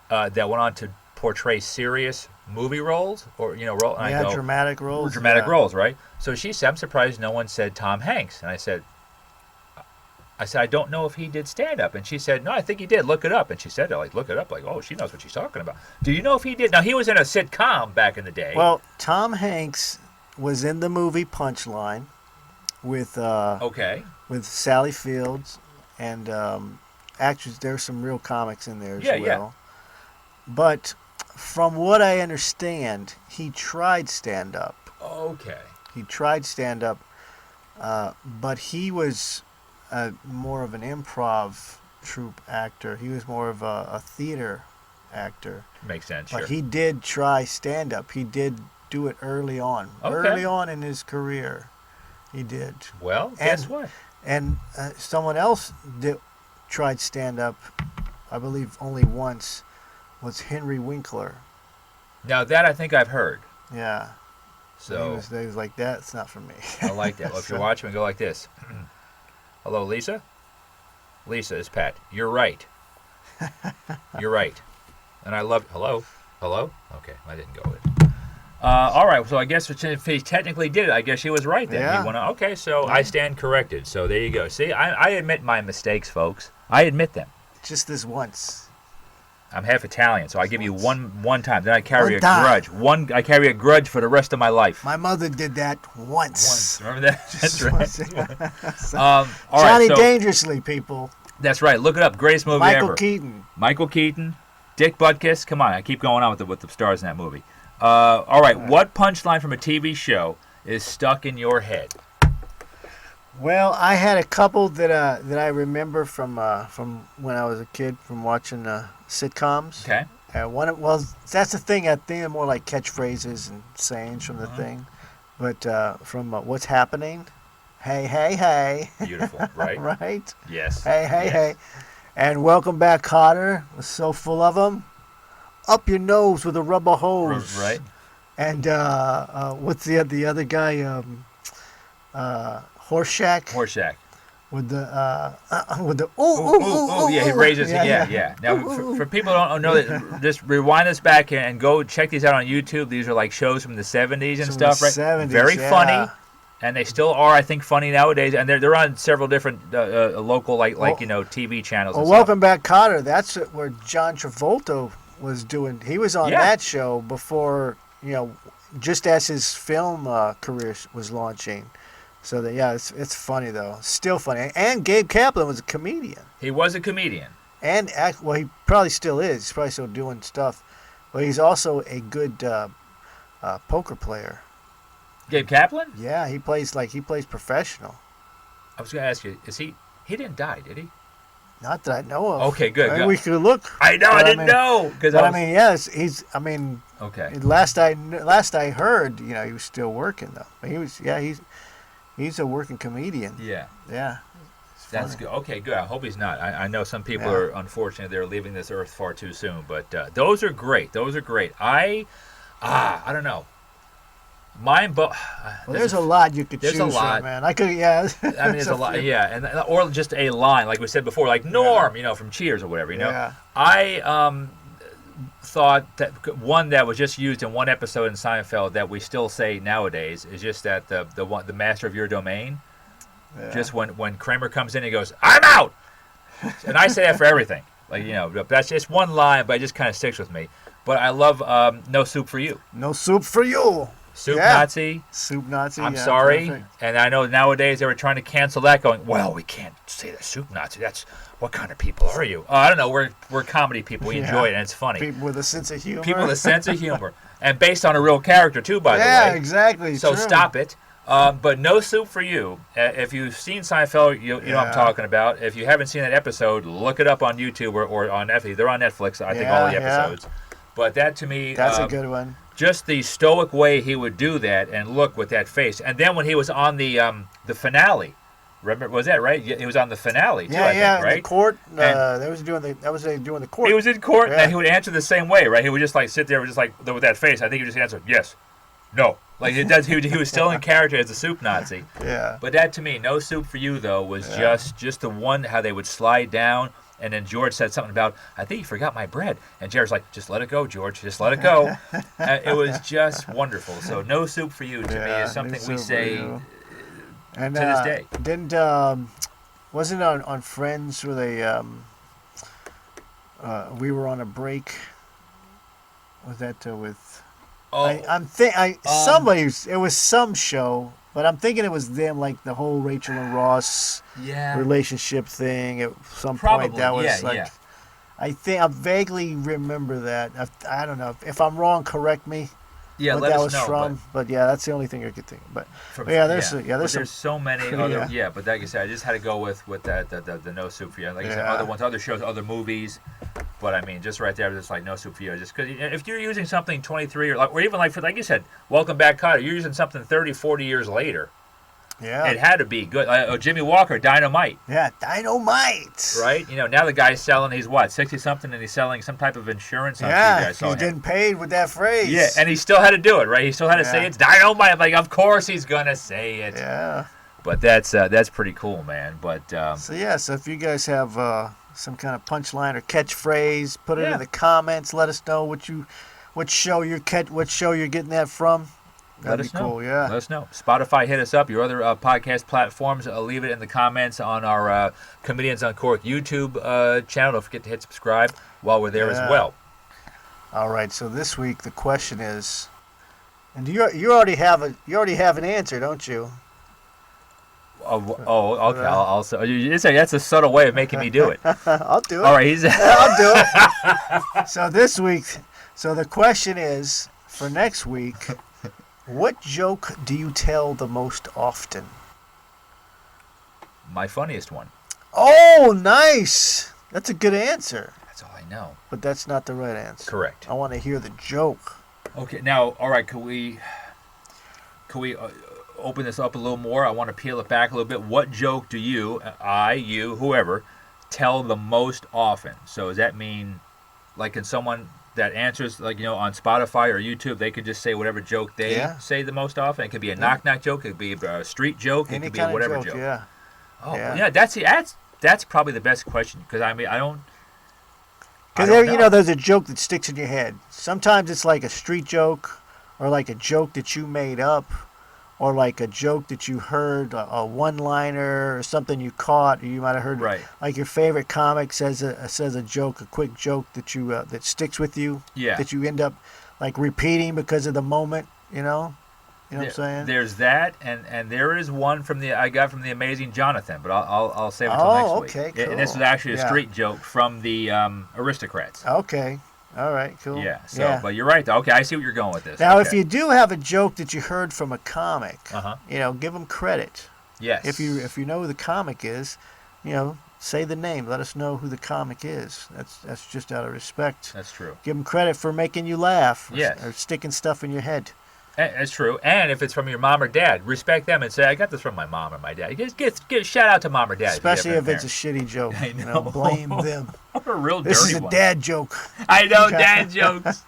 that went on to portray serious movie roles, or dramatic roles. Dramatic roles, right? So she said, I'm surprised no one said Tom Hanks. And I said, I don't know if he did stand-up. And she said, no, I think he did. Look it up. And she said, look it up. Like, oh, she knows what she's talking about. Do you know if he did? Now, he was in a sitcom back in the day. Well, Tom Hanks was in the movie Punchline with Sally Fields. And actually, there's some real comics in there as well. Yeah. But from what I understand, he tried stand-up. Okay. He tried stand-up, but he was more of an improv troupe actor. He was more of a theater actor. Makes sense, But he did try stand-up. He did do it early on. Okay. Early on in his career, he did. Well, guess what? And someone else tried stand-up, I believe only once, was Henry Winkler. Now that I think I've heard. Yeah. So he was like, that's not for me. I like that. Well, if you're watching, go like this. Hello, Lisa? Lisa, it's Pat. You're right. You're right. And I love... Hello? Okay, I didn't go with it. All right, so I guess if he technically did it, I guess she was right then. Yeah. Okay, so I stand corrected. So there you go. See, I admit my mistakes, folks. I admit them. Just this once. I'm half Italian, so I give you one time. Then I carry a grudge. I carry a grudge for the rest of my life. My mother did that once. Remember that? That's right. Johnny Dangerously, people. That's right. Look it up. Greatest movie ever. Michael Keaton. Dick Butkus. Come on, I keep going on with the stars in that movie. All right. What punchline from a TV show is stuck in your head? Well, I had a couple that I remember from when I was a kid, from watching sitcoms. Okay. That's the thing. I think they're more like catchphrases and sayings from the thing. But from What's Happening? Hey, hey, hey. Beautiful, right? Right? Yes. Hey, hey, hey. And Welcome Back, Kotter. Was so full of them. Up your nose with a rubber hose. Right. And what's the other guy? Horseshack. With the yeah, he raises yeah. Now for people who don't know that, just rewind this back and go check these out on YouTube. These are like shows from the 70s and stuff, right? 70s, very funny, and they still are, I think, funny nowadays. And they're on several different local TV channels. Well, Welcome Back, Kotter. That's where John Travolta was doing. He was on that show before, just as his film career was launching. So it's funny though. Still funny. And Gabe Kaplan was a comedian. He was a comedian. And he probably still is. He's probably still doing stuff. But he's also a good poker player. Gabe Kaplan? Yeah, he plays professional. I was going to ask you, he didn't die, did he? Not that I know of. Okay, good. We could look. I know, I didn't know. He's. Okay. Last I heard, he was still working though. He's a working comedian. Yeah. Yeah. That's good. Okay, good. I hope he's not. I know some people are, unfortunately, they're leaving this earth far too soon. But those are great. I don't know. Mine, there's a lot you could choose from, man. I mean, there's a lot, yeah, or just a line, like we said before, like Norm, from Cheers or whatever, Yeah. I thought that one that was just used in one episode in Seinfeld that we still say nowadays is just that the master of your domain. Yeah. Just when Kramer comes in, he goes, "I'm out," and I say that for everything. That's just one line, but it just kind of sticks with me. But I love No Soup for You. No soup for you. Soup Nazi. Soup Nazi. I'm sorry. Perfect. And I know nowadays they were trying to cancel that, going, well, we can't say the Soup Nazi. That's, what kind of people are you? I don't know. We're comedy people. We enjoy it, and it's funny. People with a sense of humor. People with a sense of humor. And based on a real character, too, by the way. Yeah, exactly. So stop it. But No Soup for You. If you've seen Seinfeld, you know what I'm talking about. If you haven't seen that episode, look it up on YouTube or on Netflix. They're on Netflix, I think, all the episodes. But that, to me... That's a good one. Just the stoic way he would do that and look with that face. And then when he was on the finale, remember, was that right? He was on the finale too, I think, right? The court. They was doing the court. He was in court, and he would answer the same way, right? He would just sit there, just with that face. I think he would just answer yes, no. Like it does. He was still in character as a soup Nazi. Yeah. But that, to me, No Soup for You though was just the one how they would slide down. And then George said something about, I think you forgot my bread. And Jared's like, just let it go, George. Just let it go. It was just wonderful. So No Soup for You to me is something we say to this day. Wasn't it on Friends where they, we were on a break? Was that with... somebody, it was some show, but I'm thinking it was them, like the whole Rachel and Ross relationship thing. At some point, that was I think I vaguely remember that. I don't know if I'm wrong. Correct me. Yeah, what let that us was know, from. But that's the only thing I could think of. But there's so many other. Yeah, but like I said, I just had to go with that the No Soup for You. Like I said, other ones, other shows, other movies. But I mean, just right there, just like No Soup for You. Just because if you're using something 23 or even like you said, Welcome Back, Kotter, you're using something 30, 40 years later. Yeah. It had to be good. Jimmy Walker, Dynamite. Yeah, Dynamite. Right? Now the guy's selling, he's what, 60-something, and he's selling some type of insurance on TV. Yeah, he's getting paid with that phrase. Yeah, and he still had to do it, right? He still had to say it's Dynamite. Like, of course he's going to say it. Yeah. But that's pretty cool, man. But so if you guys have some kind of punchline or catchphrase, put it in the comments. Let us know what show you're getting that from. That'd be cool. Yeah. Let us know. Spotify, hit us up. Your other podcast platforms, leave it in the comments on our Comedians on Cork YouTube channel. Don't forget to hit subscribe while we're there as well. All right. So this week the question is, and you already have an answer, don't you? Oh, okay. I'll that's a subtle way of making me do it. I'll do it. All right. I'll do it. So this week, the question is for next week. What joke do you tell the most often? My funniest one. Oh, nice. That's a good answer. That's all I know. But that's not the right answer. Correct. I want to hear the joke. Okay. Now, all right. Can we open this up a little more? I want to peel it back a little bit. What joke do you, whoever, tell the most often? So does that mean, like, can someone that answers, like, on Spotify or YouTube, they could just say whatever joke they say the most often? It could be a knock-knock joke. It could be a street joke. Any it could be kind a whatever of joke. Yeah. Oh, yeah. That's probably the best question, because I don't. Because there's a joke that sticks in your head. Sometimes it's like a street joke, or like a joke that you made up, or like a joke that you heard, a one-liner, or something you caught, or you might have heard. Right. Like your favorite comic says a joke, a quick joke that you that sticks with you. Yeah. That you end up like repeating because of the moment. You know what I'm saying? There's that, and there is one I got from the amazing Jonathan, but I'll save it till next week. Okay, cool. And this is actually a street joke from the Aristocrats. Okay. All right, cool. Yeah. So, but you're right though. Okay, I see what you're going with this. Now, okay. if you do have a joke that you heard from a comic, give them credit. Yes. If you know who the comic is, say the name. Let us know who the comic is. That's just out of respect. That's true. Give them credit for making you laugh. Yes. Or sticking stuff in your head. That's true. And if it's from your mom or dad, respect them and say, I got this from my mom or my dad. Give a shout out to mom or dad. Especially if it's a shitty joke. I know. Blame them. A real dirty one. This is a dad joke. I know, dad jokes.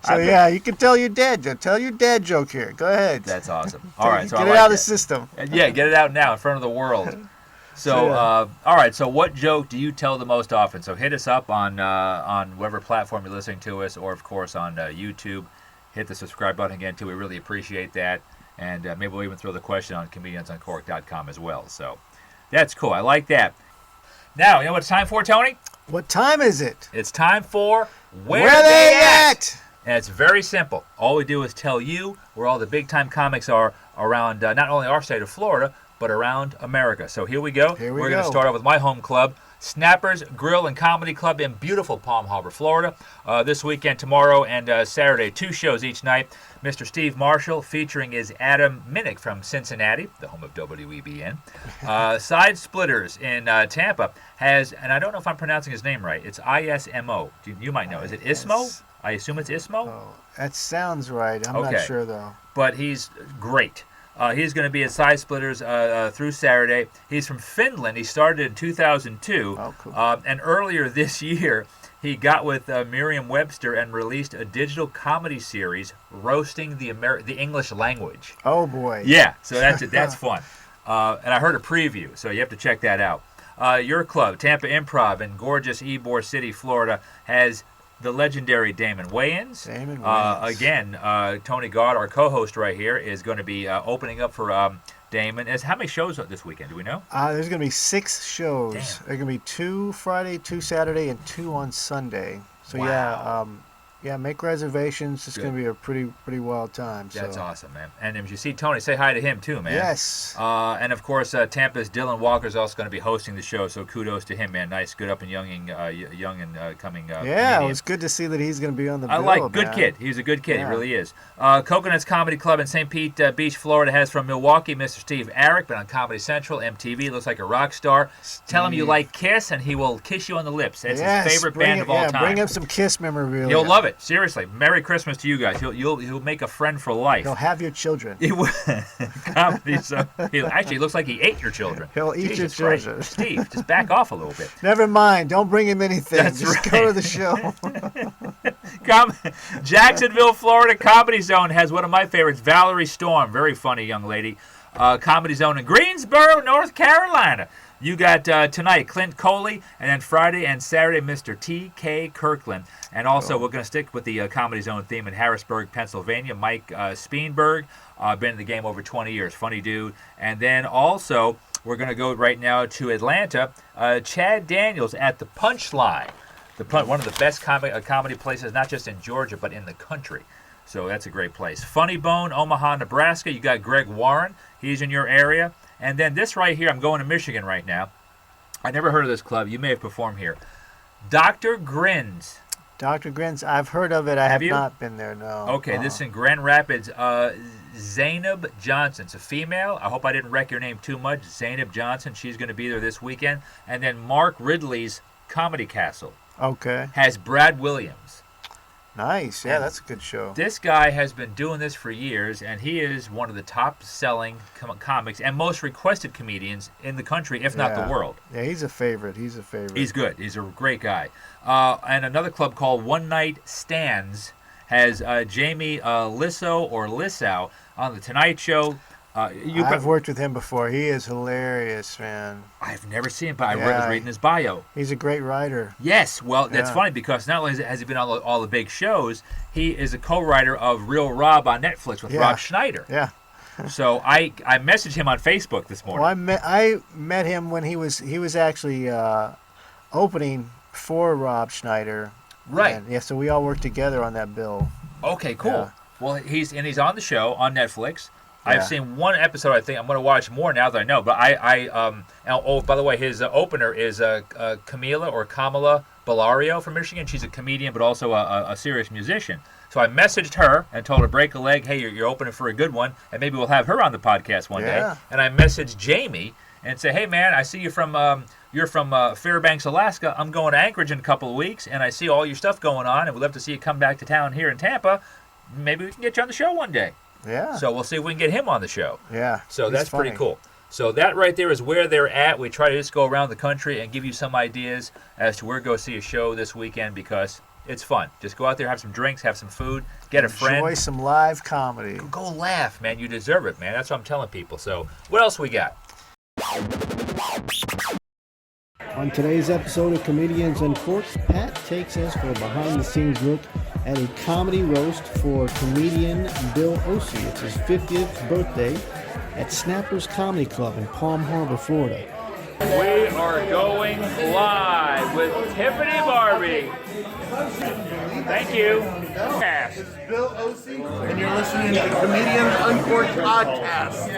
So you can tell your dad joke. Tell your dad joke here. Go ahead. That's awesome. All right. So get it out of the system. Yeah, get it out now in front of the world. So, all right. So, what joke do you tell the most often? So, hit us up on whatever platform you're listening to us, or of course on YouTube. Hit the subscribe button again too. We really appreciate that, and maybe we'll even throw the question on comediansoncork.com as well. So, that's cool. I like that. Now, you know what it's time for, Tony? What time is it? It's time for Where They At? And it's very simple. All we do is tell you where all the big-time comics are around not only our state of Florida, but around America. So here we go. We're going to start off with my home club, Snappers Grill and Comedy Club in beautiful Palm Harbor, Florida. This weekend, tomorrow, and Saturday, 2 shows each night. Mr. Steve Marshall featuring is Adam Minnick from Cincinnati, the home of WEBN. Side Splitters in Tampa has, and I don't know if I'm pronouncing his name right, it's ISMO. You might know. Is it Ismo? I assume it's Ismo? Oh, that sounds right. I'm not sure, though. But he's great. He's going to be at Side Splitters through Saturday. He's from Finland. He started in 2002. Oh, cool. And earlier this year, he got with Merriam-Webster and released a digital comedy series roasting the English language. Oh, boy. Yeah, so that's fun. And I heard a preview, so you have to check that out. Your club, Tampa Improv in gorgeous Ybor City, Florida, has the legendary Damon Wayans. Again, Tony Gard, our co-host right here, is going to be opening up for Damon. How many shows this weekend? Do we know? There's going to be 6 shows. Damn. There's going to be 2 Friday, 2 Saturday, and 2 on Sunday. So wow. Make reservations. It's going to be a pretty wild time. That's awesome, man. And if you see Tony, say hi to him too, man. Yes. And of course, Tampa's Dylan Walker is also going to be hosting the show. So kudos to him, man. Nice, good up and young and coming. Yeah, it was good to see that he's going to be on the bill. I like good kid. He's a good kid. Yeah. He really is. Coconuts Comedy Club in St. Pete Beach, Florida has from Milwaukee Mr. Steve Arick, been on Comedy Central, MTV. Looks like a rock star. Tell him you like Kiss, and he will kiss you on the lips. That's his favorite band of all time. Bring him some Kiss memorabilia. He'll love it. Seriously, Merry Christmas to you guys. He'll make a friend for life. He'll have your children. He will. Comedy. So actually, looks like he ate your children. He'll eat your children. Christ. Steve, just back off a little bit. Never mind. Don't bring him anything. That's just right. Go to the show. Jacksonville, Florida Comedy Zone has one of my favorites, Valerie Storm. Very funny young lady. Comedy Zone in Greensboro, North Carolina. You got tonight Clint Coley, and then Friday and Saturday Mr. T.K. Kirkland. And also we're going to stick with the Comedy Zone theme in Harrisburg, Pennsylvania. Mike Speenberg, been in the game over 20 years, funny dude. And then also we're going to go right now to Atlanta. Chad Daniels at the Punchline, one of the best comedy places, not just in Georgia but in the country. So that's a great place. Funny Bone, Omaha, Nebraska. You got Greg Warren. He's in your area. And then this right here, I'm going to Michigan right now. I never heard of this club. You may have performed here. Dr. Grins. Dr. Grins, I've heard of it. I have not been there, no. Okay, this is in Grand Rapids. Zainab Johnson. It's a female. I hope I didn't wreck your name too much. Zainab Johnson. She's going to be there this weekend. And then Mark Ridley's Comedy Castle. Okay. Has Brad Williams. Nice. Yeah, that's a good show. This guy has been doing this for years, and he is one of the top-selling comics and most requested comedians in the country, if not the world. Yeah, he's a favorite. He's good. He's a great guy. And another club called One Night Stands has Jamie Lissow on The Tonight Show. I've worked with him before. He is hilarious, man. I've never seen him, but I was reading his bio. He's a great writer. Yes, well, that's funny because not only has he been on all the big shows, he is a co-writer of Real Rob on Netflix with Rob Schneider. Yeah. So I messaged him on Facebook this morning. Well, I met him when he was actually opening for Rob Schneider. Right. And, so we all worked together on that bill. Okay, cool. Yeah. Well, he's on the show on Netflix. Yeah. I've seen one episode. I think I'm going to watch more now that I know. But by the way, his opener is Kamala Bellario from Michigan. She's a comedian, but also a serious musician. So I messaged her and told her, break a leg. Hey, you're opening for a good one, and maybe we'll have her on the podcast one day. And I messaged Jamie and said, hey man, I see you from you're from Fairbanks, Alaska. I'm going to Anchorage in a couple of weeks, and I see all your stuff going on, and we'd love to see you come back to town here in Tampa. Maybe we can get you on the show one day. Yeah. So we'll see if we can get him on the show. Yeah. So that's pretty cool. So that right there is where they're at. We try to just go around the country and give you some ideas as to where to go see a show this weekend because it's fun. Just go out there, have some drinks, have some food, get a friend. Enjoy some live comedy. Go laugh, man. You deserve it, man. That's what I'm telling people. So what else we got? On today's episode of Comedians Uncorked, Pat takes us for a behind-the-scenes look at a comedy roast for comedian Bill Oshe. It's his 50th birthday at Snappers Comedy Club in Palm Harbor, Florida. We are going live with Tiffany Barbie. Thank you. This is Bill Oshe, and you're listening to the Comedians Uncorked podcast.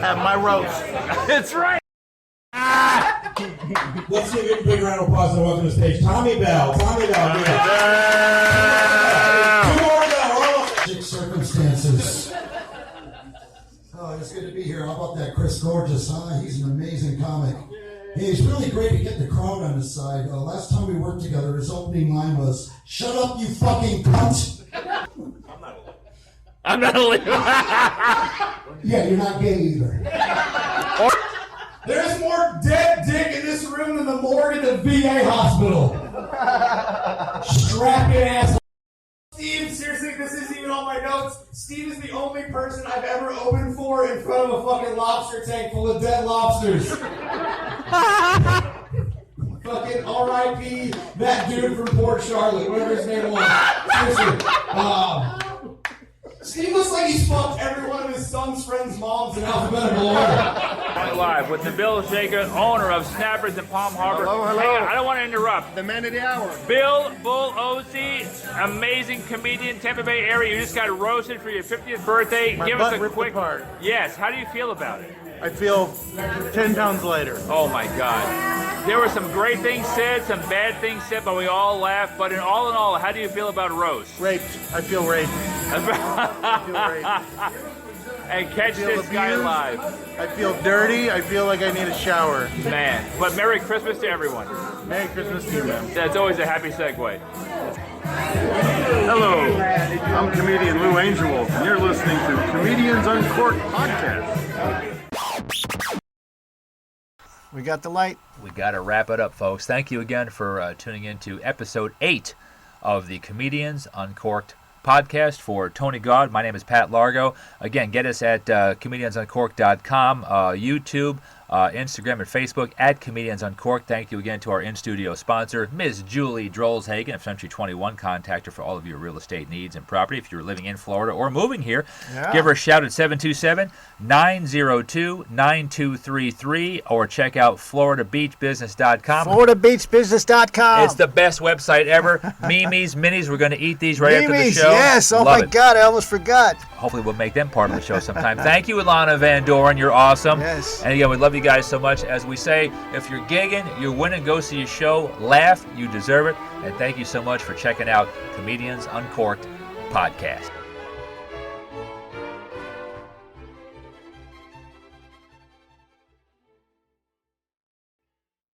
Have my roast. That's right. Let's give a big round of applause and welcome to the stage, Tommy Bell. Tommy Bell. Two more Bell. Circumstances. Oh, it's good to be here. How about that Chris Gorgeous, huh? He's an amazing comic. Hey, it's really great to get the crowd on his side. Last time we worked together, his opening line was, "Shut up, you fucking cunt." I'm not a Yeah, you're not gay either. There's more dead dick in this room than the morgue in the VA hospital. Strap your ass. Steve, seriously, this isn't even on my notes. Steve is the only person I've ever opened for in front of a fucking lobster tank full of dead lobsters. Fucking R.I.P. that dude from Port Charlotte, whatever his name was. Seriously. Steve looks like he's fucked every one of his son's friends' moms in alphabetical order. Live with the Bill Shaker, owner of Snappers in Palm Harbor. Hello. Hang on, I don't want to interrupt. The man of the hour. Bill Bull Oshe, amazing comedian, Tampa Bay area. You just got roasted for your 50th birthday. My Give butt us a ripped quick. apart. Yes. How do you feel about it? I feel 10 pounds lighter. Oh my God. There were some great things said, some bad things said, but we all laughed. But in all, how do you feel about roast? Raped. I feel raped. I feel raped. And catch this guy live. I feel dirty. I feel like I need a shower. Man. But Merry Christmas to everyone. Merry Christmas to you, man. That's always a happy segue. Hello, I'm comedian Lou Angelwolf, and you're listening to Comedians Uncorked podcast. We got the light. We got to wrap it up, folks. Thank you again for tuning in to episode 8 of the Comedians Uncorked podcast. For Tony God, my name is Pat Largo. Again, get us at comediansuncorked.com, YouTube, Instagram, and Facebook at Comedians Uncorked. Thank you again to our in-studio sponsor, Ms. Julie Drolshagen of Century 21. Contact her for all of your real estate needs and property. If you're living in Florida or moving here, give her a shout at 727-902-9233 or check out FloridaBeachBusiness.com. FloridaBeachBusiness.com. It's the best website ever. Minis, minis, we're going to eat these right after the show. Yes. Oh, Love my it. God, I almost forgot. Hopefully we'll make them part of the show sometime. Thank you, Ilana Van Doren. You're awesome. Yes. And again, we love you guys so much. As we say, if you're gigging, you're winning, go see a show, laugh, you deserve it. And thank you so much for checking out Comedians Uncorked podcast.